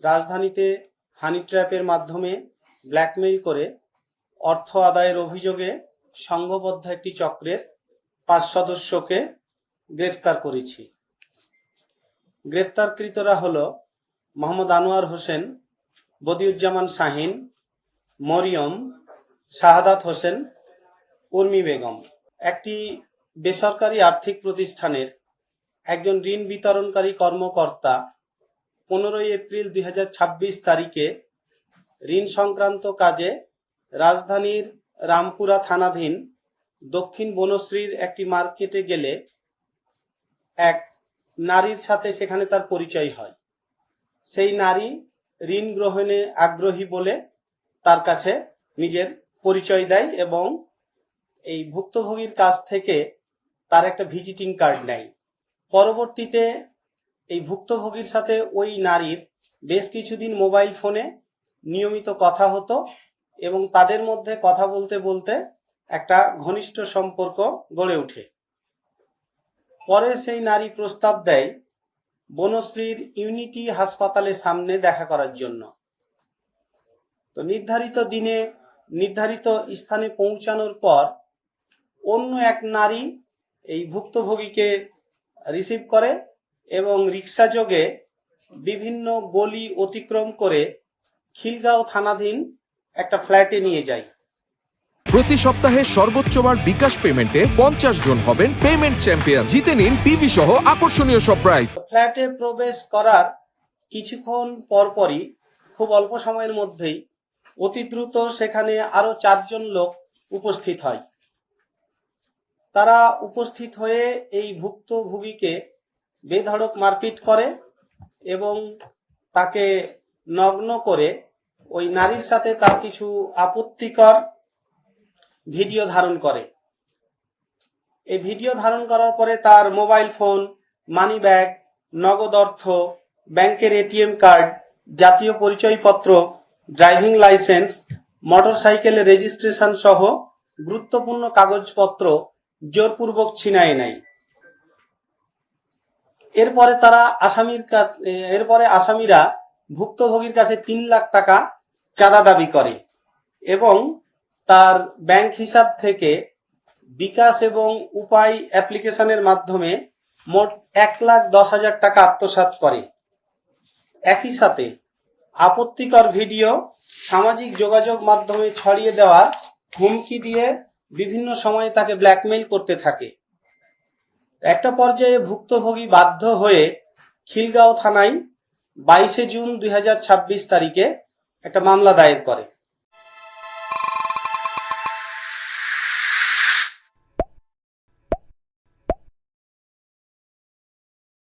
রাজধানীতে হানি ট্র্যাপের মাধ্যমে ব্ল্যাকমেইল করে অর্থ আদায়ের অভিযোগে সংঘবদ্ধ একটি চক্রের 5 সদস্যকে গ্রেফতার করেছি। গ্রেফতারকৃতরা হলো মোহাম্মদ আনোয়ার হোসেন, বদিউজ্জামান শাহিন, মরিয়ম, শাহাদাত হোসেন, উর্মি বেগম। একটি বেসরকারি আর্থিক প্রতিষ্ঠানের একজন ঋণ বিতরণকারী কর্মকর্তা 15 এপ্রিল 2026 তারিখে ঋণ সংক্রান্ত কাজে রাজধানীর রামপুরা থানাধীন দক্ষিণ বনশ্রীর একটি মার্কেটে গেলে এক নারীর সাথে সেখানে তার পরিচয় হয়। সেই নারী ঋণ গ্রহণে আগ্রহী বলে তার কাছে নিজের পরিচয় দেয় এবং এই ভুক্তভোগীর কাছ থেকে তার একটা ভিজিটিং কার্ড নেয়। পরবর্তীতে এই ভুক্তভোগীর সাথে ওই নারীর বেশ কিছুদিন মোবাইল ফোনে নিয়মিত কথা হতো এবং তাদের মধ্যে কথা বলতে বলতে একটা ঘনিষ্ঠ সম্পর্ক গড়ে ওঠে। পরে সেই নারী প্রস্তাব দেয় বনশ্রীর ইউনিটি হাসপাতালের সামনে দেখা করার জন্য। তো নির্ধারিত দিনে নির্ধারিত স্থানে পৌঁছানোর পর অন্য এক নারী এই ভুক্তভোগীকে রিসিভ করে এবং রিক্সা যোগে বিভিন্ন গলি অতিক্রম করে খিলগাঁও থানাধীন একটা ফ্ল্যাটে নিয়ে যায়। প্রতি সপ্তাহে সর্বোচ্চবার বিকাশ পেমেন্টে 50 জন হবেন পেমেন্ট চ্যাম্পিয়ন। জিতে নিন টিভি সহ আকর্ষণীয় সব প্রাইজ। ফ্ল্যাটে প্রবেশ করার কিছুক্ষণ পরপরই খুব অল্প সময়ের মধ্যেই অতি দ্রুত সেখানে আরো 4 জন লোক উপস্থিত হয়। তারা উপস্থিত হয়ে এই ভুক্তভোগীকে বেধড়ক মারপিট করে এবং তাকে নগ্ন করে ওই নারীর সাথে তার কিছু আপত্তিকর ভিডিও ধারণ করে। এই ভিডিও ধারণ করার পরে তার মোবাইল ফোন, মানি ব্যাগ, নগদ অর্থ, ব্যাংকের এটিএম কার্ড, জাতীয় পরিচয়পত্র, ড্রাইভিং লাইসেন্স, মোটরসাইকেলের রেজিস্ট্রেশন সহ গুরুত্বপূর্ণ কাগজপত্র জোরপূর্বক ছিনিয়ে নেয়। এরপরে আসামিরা ভুক্তভোগীর কাছে 3 লাখ টাকা চাঁদা দাবি করে এবং তার ব্যাংক হিসাব থেকে বিকাশ এবং উপায় অ্যাপ্লিকেশনের মাধ্যমে মোট 1,10,000 টাকা আত্মসাৎ করে। একই সাথে আপত্তিকর ভিডিও সামাজিক যোগাযোগ মাধ্যমে ছড়িয়ে দেওয়ার হুমকি দিয়ে বিভিন্ন সময়ে তাকে ব্ল্যাকমেইল করতে থাকে। একটা পর্যায়ে ভুক্তভোগী বাধ্য হয়ে খিলগাঁও থানায় 22 জুন 2026 তারিখে একটা মামলা দায়ের করে।